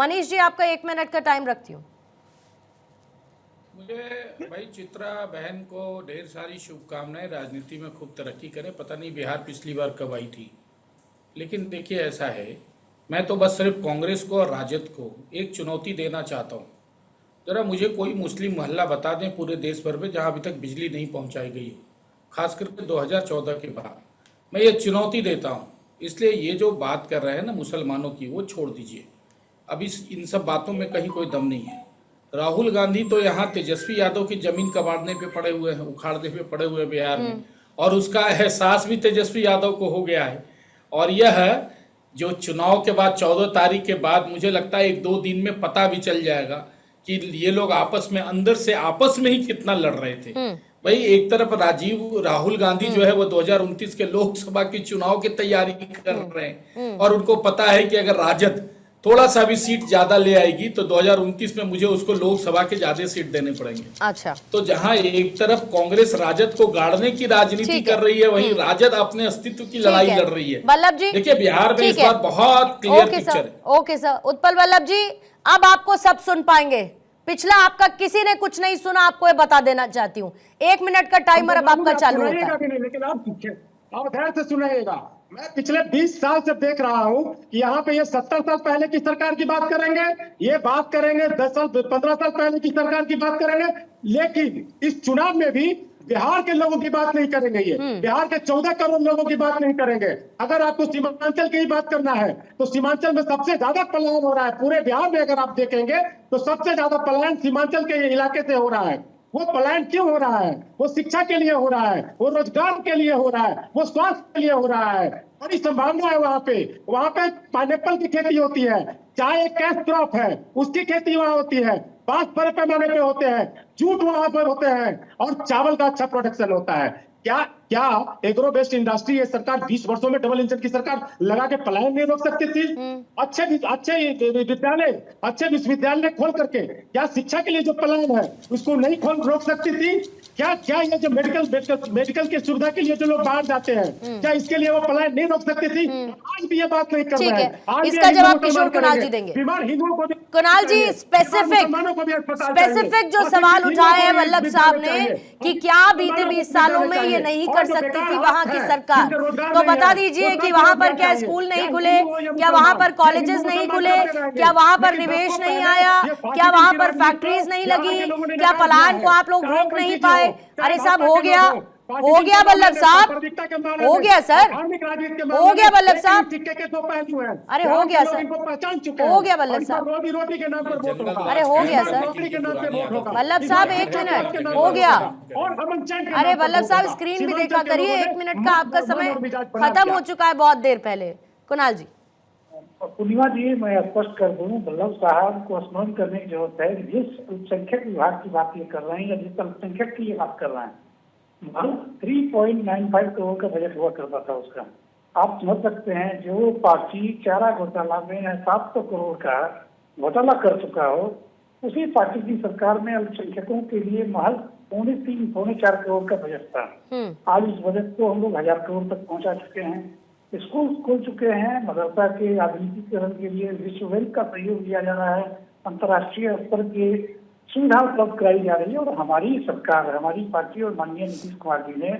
मनीष जी, आपका 1 मिनट का टाइम रखती हूँ। मुझे भाई चित्रा बहन को ढेर सारी शुभकामनाएं, राजनीति में खूब तरक्की करें। पता नहीं बिहार पिछली बार कब आई थी, लेकिन देखिए ऐसा है, मैं तो बस सिर्फ कांग्रेस को और राजद को एक चुनौती देना चाहता हूँ। जरा मुझे कोई मुस्लिम मोहल्ला बता दें पूरे देश भर में जहाँ अभी तक बिजली नहीं पहुँचाई गई हो, खास करके 2014 के बाद। मैं ये चुनौती देता हूँ। इसलिए ये जो बात कर रहे हैं ना मुसलमानों की, वो छोड़ दीजिए। अब इन सब बातों में कहीं कोई दम नहीं है। राहुल गांधी तो यहाँ तेजस्वी यादव की जमीन कबाड़ने पे पड़े हुए हैं, उखाड़ने पे पड़े हुए हैं बिहार में, और उसका एहसास भी तेजस्वी यादव को हो गया है। और यह जो चुनाव के बाद 14 तारीख के बाद मुझे लगता है 1-2 दिन में पता भी चल जाएगा कि ये लोग आपस में, अंदर से आपस में ही कितना लड़ रहे थे। भाई एक तरफ राहुल गांधी जो है वो 2029 के लोकसभा की चुनाव की तैयारी कर रहे हैं, और उनको पता है कि अगर राजद थोड़ा सा भी सीट ज्यादा ले आएगी तो 2029 में मुझे उसको लोकसभा के ज्यादा सीट देने पड़ेंगे। अच्छा, तो जहां एक तरफ कांग्रेस राजद को गाड़ने की राजनीति कर रही है, वहीं राजद अपने अस्तित्व की लड़ाई लड़ रही है। वल्लभ जी देखिए बिहार में इस बार बहुत क्लियर पिक्चर है। ओके सर, उत्पल वल्लभ जी, अब आपको सब सुन पाएंगे। पिछला आपका किसी ने कुछ नहीं सुना, आपको ये बता देना चाहती हूँ। 1 मिनट का टाइमर अब आपका चालू होता है। लेकिन आप ध्यान से सुनिएगा। मैं पिछले 20 साल से देख रहा हूं कि यहाँ पे ये 70 साल पहले की सरकार की बात करेंगे, ये बात करेंगे 10 साल 15 साल पहले की सरकार की बात करेंगे, लेकिन इस चुनाव में भी बिहार के लोगों की बात नहीं करेंगे। ये बिहार के 14 करोड़ लोगों की बात नहीं करेंगे। अगर आपको सीमांचल की बात करना है तो सीमांचल में सबसे ज्यादा पलायन हो रहा है पूरे बिहार में। अगर आप देखेंगे तो सबसे ज्यादा पलायन सीमांचल के इलाके से हो रहा है। वो पलायन क्यों हो रहा है? वो शिक्षा के लिए हो रहा है, वो रोजगार के लिए हो रहा है, वो स्वास्थ्य के लिए हो रहा है। बड़ी संभावना है वहां पे पाइनएप्पल की खेती होती है, चाय एक कैश क्रॉप है, उसकी खेती वहां होती है, बांस बड़े पैमाने पे होते हैं, जूट वहां पर होते हैं, और चावल का अच्छा प्रोडक्शन होता है। क्या क्या एग्रो बेस्ड इंडस्ट्री ये सरकार 20 वर्षों में डबल इंजन की सरकार लगा के पलायन नहीं रोक सकती थी? अच्छे विश्वविद्यालय खोल करके क्या शिक्षा के लिए जो पलायन है उसको नहीं रोक सकती थी? क्या ये जो मेडिकल की सुविधा के लिए जो लोग बाहर जाते हैं, क्या इसके लिए वो पलायन नहीं रोक सकती थी? आज भी ये बात नहीं कर रहा है। इसका जवाब किशोर कुणाल जी देंगे। बीमार हिंदुओं को कुणाल जी, स्पेसिफिक जो सवाल उठाए हैं वल्लभ साहब ने कि क्या बीते 20 सालों में ये नहीं कर सकती थी वहां की सरकार, तो बता दीजिए कि वहां पर क्या स्कूल नहीं खुले, क्या वहां पर कॉलेजेस नहीं खुले, क्या वहां पर निवेश नहीं आया, क्या वहां पर फैक्ट्रीज नहीं लगी, क्या पलायन को आप लोग रोक नहीं पाए? अरे साहब हो गया वल्लभ साहब, हो गया सर, हो गया वल्लभ साहब, अरे हो गया सर, हो गया वल्लभ साहब, अरे हो गया सर, वल्लभ साहब 1 मिनट हो गया। अरे वल्लभ साहब स्क्रीन भी देखा करिए, 1 मिनट का आपका समय खत्म हो चुका है बहुत देर पहले। कुणाल जी। पूर्णिमा जी, मैं स्पष्ट कर दूं, वल्लभ साहब को स्मरण करने की जरूरत है। जिस अल्पसंख्यक विभाग की बात ये कर रहे हैं या जिस अल्पसंख्यक की ये बात कर रहे हैं, 3.95 करोड़ का बजट हुआ करता था उसका। आप समझ सकते हैं जो पार्टी चारा घोटाला में 700 करोड़ का घोटाला कर चुका हो, उसी पार्टी की सरकार में अल्पसंख्यकों के लिए महज 3.4 करोड़ का बजट था। आज इस बजट को हम लोग 1000 करोड़ तक पहुंचा चुके हैं। स्कूल खोल चुके हैं, मदरसा के आधुनिकीकरण के लिए विश्व बैंक का सहयोग लिया जा रहा है, अंतर्राष्ट्रीय स्तर के सुविधा उपलब्ध कराई जा रही है। और हमारी सरकार, हमारी पार्टी और माननीय नीतीश कुमार जी ने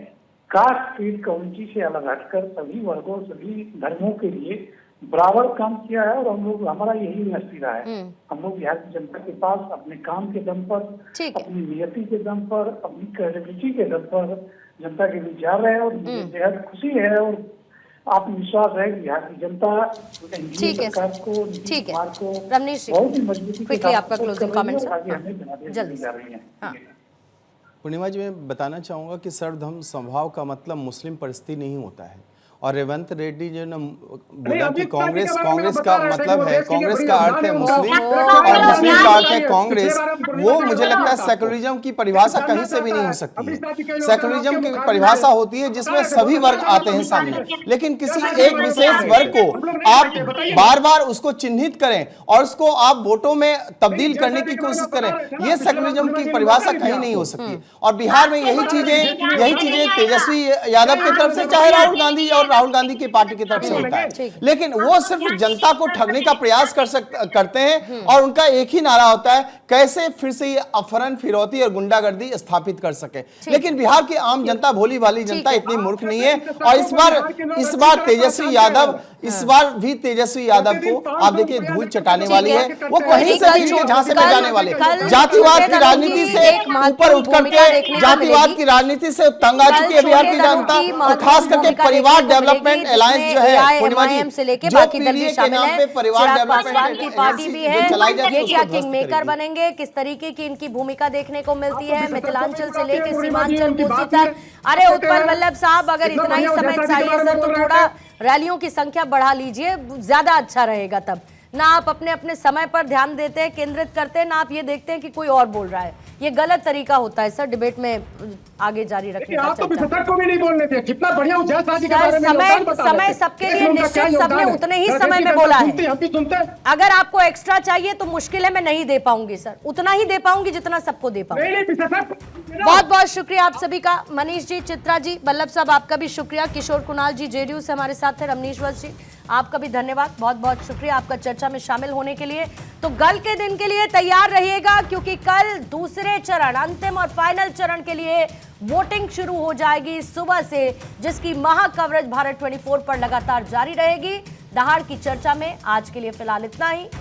कास्ट क्रीड कम्युनिटी से अलग हटकर सभी वर्गों, सभी धर्मों के लिए बराबर काम किया है। और हम लोग, हमारा यही मैसेज रहा है, हम लोग बिहार की जनता के पास अपने काम के दम पर, अपनी नियति के दम पर, अपनी क्रेडिबिलिटी के दम पर जनता के बीच जा रहे हैं। और मुझे बेहद खुशी है और आत्मविश्वास है कि यहाँ की जनता सरकार को, नीतीश कुमार को बहुत ही मजबूती के साथ आपका क्लोजिंग कमेंट जल्दी जा रही है। पूर्णिमा जी, मैं बताना चाहूँगा कि सर्वधर्म स्वभाव का मतलब मुस्लिम परिस्थिति नहीं होता है। और रेवंत रेड्डी जो ने बोला कि कांग्रेस का मतलब है, कांग्रेस का अर्थ है मुस्लिम और मुस्लिम का अर्थ है कांग्रेस, वो मुझे लगता है सेकुलरिज्म की परिभाषा कहीं से भी नहीं हो सकती है। सेकुलरिज्म की परिभाषा होती है जिसमें सभी वर्ग आते हैं सामने, लेकिन किसी एक विशेष वर्ग को आप बार बार उसको चिन्हित करें और उसको आप वोटों में तब्दील करने की कोशिश करें, ये सेकुलरिज्म की परिभाषा कहीं नहीं हो सकती। और बिहार में यही चीजें तेजस्वी यादव की तरफ से, चाहे राहुल गांधी और राहुल गांधी की पार्टी की तरफ से होता है, लेकिन वो सिर्फ जनता को ठगने का प्रयास करते हैं और उनका एक ही नारा होता है कैसे फिर से ये अपहरण, फिरौती और गुंडागर्दी स्थापित कर सके। लेकिन बिहार की आम जनता, भोली भाली जनता इतनी मूर्ख नहीं है। और इस बार तेजस्वी यादव, इस बार भी तेजस्वी यादव को आप देखिए धूल चटाने वाली है। वो कहीं से भी इनके झांसे में जाने वाले, जातिवाद की राजनीति से ऊपर उठ करके, जातिवाद की राजनीति से तंग आ चुकी है बिहार की जनता, और खास करके परिवार डेवलपमेंट अलायंस जो है पूर्णिमा जी, से लेके जो बाकी दल पीडीए भी के शामिल नाम है, पे परिवार चिराग डेवलपमेंट पासवान की पार्टी भी है, चलाई जाती है, ये क्या उसको किंग ध्वस्त मेकर करेगी। बनेंगे, किस तरीके की इनकी भूमिका देखने को मिलती है मिथिलांचल से लेके सीमांचल कोसी तक। अरे उत्पल वल्लभ साहब, अगर इतना ही समय चाहिए सर तो थोड़ा रैलियों की संख्या बढ़ा लीजिए, ज्यादा अच्छा रहेगा। तब ना आप अपने अपने समय पर ध्यान देते हैं, केंद्रित करते हैं, ना आप ये देखते हैं कि कोई और बोल रहा है। ये गलत तरीका होता है सर डिबेट में आगे जारी रखने का। आप तो विशेषज्ञ को भी नहीं बोलने थे, कितना बढ़िया समय सबके लिए निश्चित, सबने उतने ही समय में बोला है। हम भी सुनते हैं। अगर आपको एक्स्ट्रा चाहिए तो मुश्किल है, मैं नहीं दे पाऊंगी सर, उतना ही दे पाऊंगी जितना सबको दे पाऊंगी। बहुत बहुत शुक्रिया आप सभी का, मनीष जी, चित्रा जी, वल्लभ साहब आपका भी शुक्रिया, किशोर कुणाल जी जेडीयू से हमारे साथ थे, रमनीश्वर जी आपका भी धन्यवाद, बहुत बहुत शुक्रिया आपका चर्चा में शामिल होने के लिए। तो कल के दिन के लिए तैयार रहिएगा, क्योंकि कल दूसरे चरण, अंतिम और फाइनल चरण के लिए वोटिंग शुरू हो जाएगी सुबह से, जिसकी महा कवरेज भारत 24 पर लगातार जारी रहेगी। दहाड़ की चर्चा में आज के लिए फिलहाल इतना ही।